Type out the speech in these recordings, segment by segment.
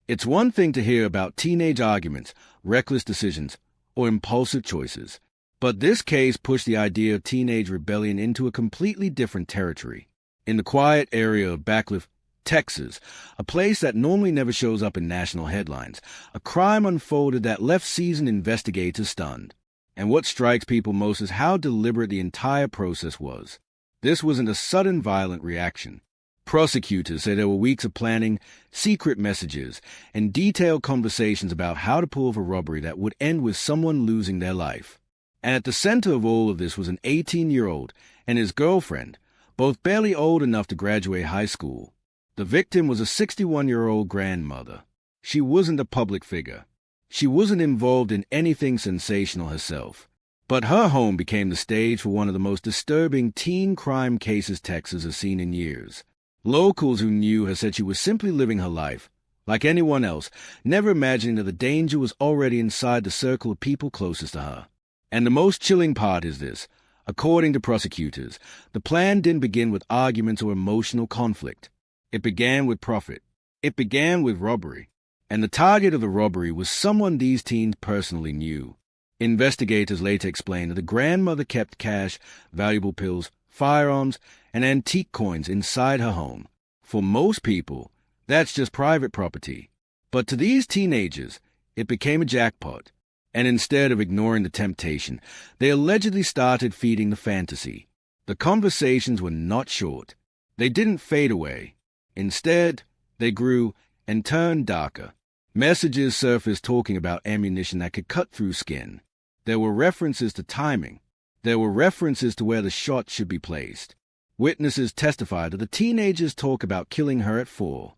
It's one thing to hear about teenage arguments, reckless decisions, or impulsive choices, but this case pushed the idea of teenage rebellion into a completely different territory. In the quiet area of Backcliff, Texas, a place that normally never shows up in national headlines, a crime unfolded that left seasoned investigators stunned. And what strikes people most is how deliberate the entire process was. This wasn't a sudden violent reaction. Prosecutors say there were weeks of planning, secret messages, and detailed conversations about how to pull off a robbery that would end with someone losing their life. And at the center of all of this was an 18-year-old and his girlfriend, both barely old enough to graduate high school. The victim was a 61-year-old grandmother. She wasn't a public figure. She wasn't involved in anything sensational herself. But her home became the stage for one of the most disturbing teen crime cases Texas has seen in years. Locals who knew her said she was simply living her life, like anyone else, never imagining that the danger was already inside the circle of people closest to her. And the most chilling part is this. According to prosecutors, the plan didn't begin with arguments or emotional conflict. It began with profit. It began with robbery. And the target of the robbery was someone these teens personally knew. Investigators later explained that the grandmother kept cash, valuable pills, firearms, and antique coins inside her home. For most people, that's just private property. But to these teenagers, it became a jackpot. And instead of ignoring the temptation, they allegedly started feeding the fantasy. The conversations were not short. They didn't fade away. Instead, they grew and turned darker. Messages surfaced talking about ammunition that could cut through skin. There were references to timing. There were references to where the shot should be placed. Witnesses testified that the teenagers talk about killing her at 4.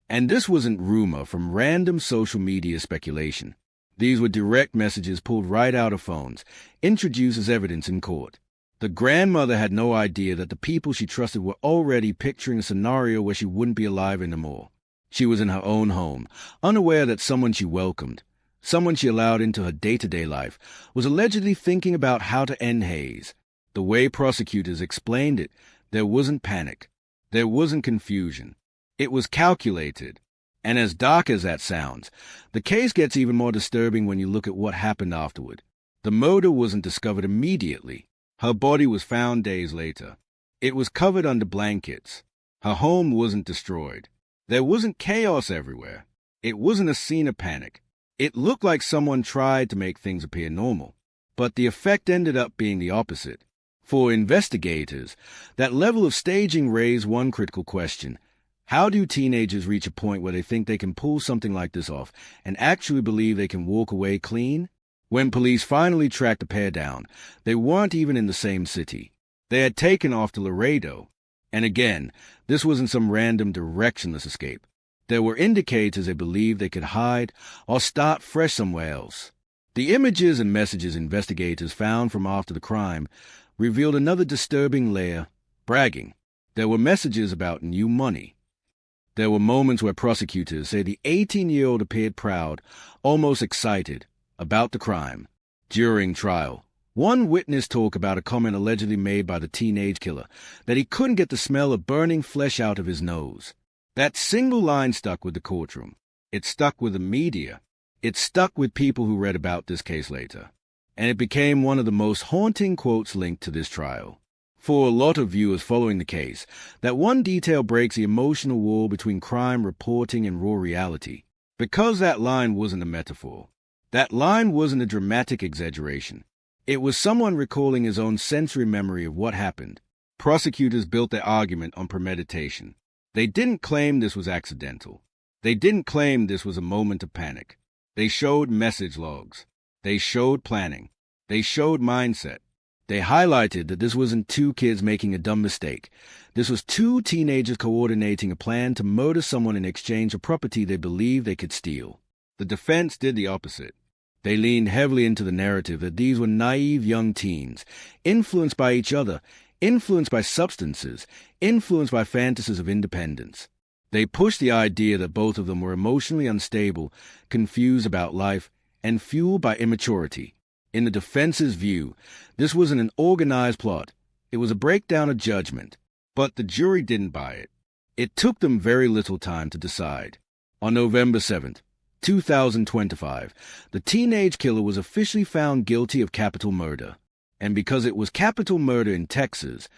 And this wasn't rumor from random social media speculation. These were direct messages pulled right out of phones, introduced as evidence in court. The grandmother had no idea that the people she trusted were already picturing a scenario where she wouldn't be alive anymore. She was in her own home, unaware that someone she welcomed, someone she allowed into her day-to-day life, was allegedly thinking about how to end Hayes. The way prosecutors explained it, there wasn't panic. There wasn't confusion. It was calculated. And as dark as that sounds, the case gets even more disturbing when you look at what happened afterward. The murder wasn't discovered immediately. Her body was found days later. It was covered under blankets. Her home wasn't destroyed. There wasn't chaos everywhere. It wasn't a scene of panic. It looked like someone tried to make things appear normal. But the effect ended up being the opposite. For investigators, that level of staging raised one critical question. How do teenagers reach a point where they think they can pull something like this off and actually believe they can walk away clean? When police finally tracked the pair down, they weren't even in the same city. They had taken off to Laredo. And again, this wasn't some random directionless escape. There were indicators they believed they could hide or start fresh somewhere else. The images and messages investigators found from after the crime revealed another disturbing layer: bragging. There were messages about new money. There were moments where prosecutors say the 18-year-old appeared proud, almost excited, about the crime. During trial, one witness talked about a comment allegedly made by the teenage killer, that he couldn't get the smell of burning flesh out of his nose. That single line stuck with the courtroom. It stuck with the media. It stuck with people who read about this case later. And it became one of the most haunting quotes linked to this trial. For a lot of viewers following the case, that one detail breaks the emotional wall between crime reporting and raw reality. Because that line wasn't a metaphor. That line wasn't a dramatic exaggeration. It was someone recalling his own sensory memory of what happened. Prosecutors built their argument on premeditation. They didn't claim this was accidental. They didn't claim this was a moment of panic. They showed message logs. They showed planning. They showed mindset. They highlighted that this wasn't two kids making a dumb mistake. This was two teenagers coordinating a plan to murder someone in exchange for property they believed they could steal. The defense did the opposite. They leaned heavily into the narrative that these were naive young teens, influenced by each other, influenced by substances, influenced by fantasies of independence. They pushed the idea that both of them were emotionally unstable, confused about life, and fueled by immaturity. In the defense's view, this wasn't an organized plot. It was a breakdown of judgment. But the jury didn't buy it. It took them very little time to decide. On November 7th, 2025, the teenage killer was officially found guilty of capital murder. And because it was capital murder in Texas,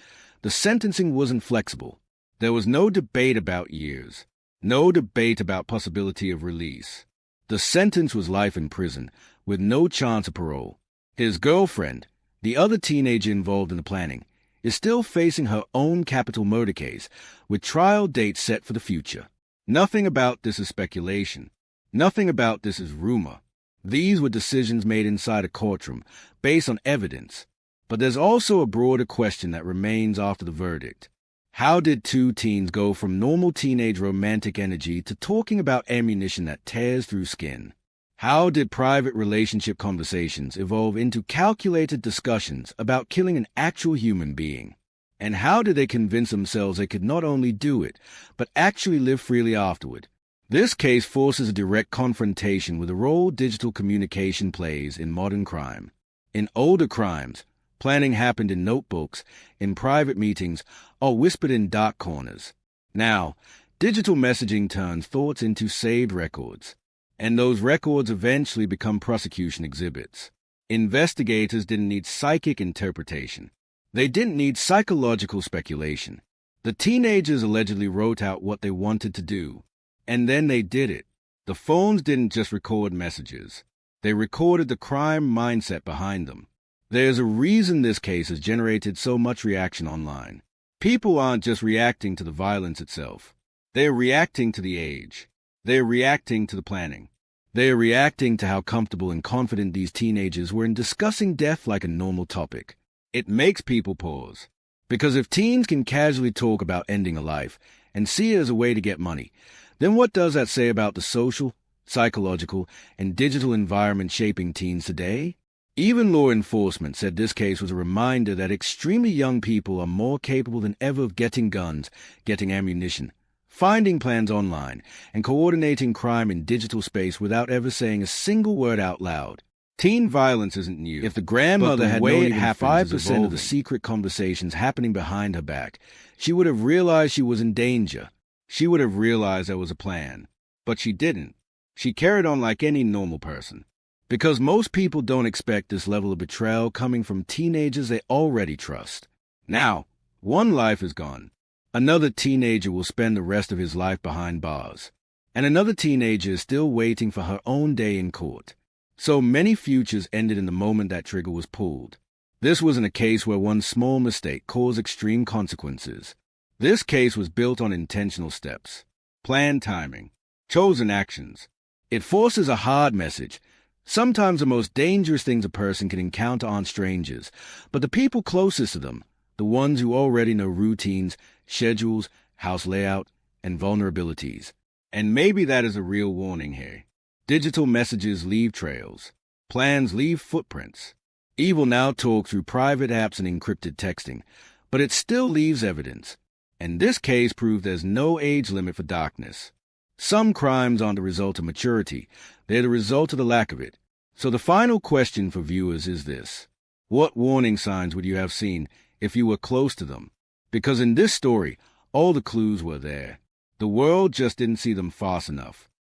the sentencing wasn't flexible. There was no debate about years, no debate about possibility of release. The sentence was life in prison, with no chance of parole. His girlfriend, the other teenager involved in the planning, is still facing her own capital murder case, with trial dates set for the future. Nothing about this is speculation. Nothing about this is rumor. These were decisions made inside a courtroom, based on evidence. But there's also a broader question that remains after the verdict. How did two teens go from normal teenage romantic energy to talking about ammunition that tears through skin? How did private relationship conversations evolve into calculated discussions about killing an actual human being? And how did they convince themselves they could not only do it, but actually live freely afterward? This case forces a direct confrontation with the role digital communication plays in modern crime. In older crimes, planning happened in notebooks, in private meetings, or whispered in dark corners. Now, digital messaging turns thoughts into saved records, and those records eventually become prosecution exhibits. Investigators didn't need psychic interpretation. They didn't need psychological speculation. The teenagers allegedly wrote out what they wanted to do, and then they did it. The phones didn't just record messages. They recorded the crime mindset behind them. There's a reason this case has generated so much reaction online. People aren't just reacting to the violence itself. They're reacting to the age. They're reacting to the planning. They're reacting to how comfortable and confident these teenagers were in discussing death like a normal topic. It makes people pause. Because if teens can casually talk about ending a life and see it as a way to get money, then what does that say about the social, psychological, and digital environment shaping teens today? Even law enforcement said this case was a reminder that extremely young people are more capable than ever of getting guns, getting ammunition, finding plans online, and coordinating crime in digital space without ever saying a single word out loud. Teen violence isn't new. If the grandmother had known even 5% of the secret conversations happening behind her back, she would have realized she was in danger. She would have realized there was a plan. But she didn't. She carried on like any normal person. Because most people don't expect this level of betrayal coming from teenagers they already trust. Now, one life is gone. Another teenager will spend the rest of his life behind bars. And another teenager is still waiting for her own day in court. So many futures ended in the moment that trigger was pulled. This wasn't a case where one small mistake caused extreme consequences. This case was built on intentional steps, planned timing, chosen actions. It forces a hard message. Sometimes the most dangerous things a person can encounter aren't strangers, but the people closest to them, the ones who already know routines, schedules, house layout, and vulnerabilities. And maybe that is a real warning here. Digital messages leave trails. Plans leave footprints. Evil now talks through private apps and encrypted texting, but it still leaves evidence. And this case proved there's no age limit for darkness. Some crimes aren't the result of maturity. They're the result of the lack of it. So the final question for viewers is this. What warning signs would you have seen if you were close to them? Because in this story, all the clues were there. The world just didn't see them fast enough.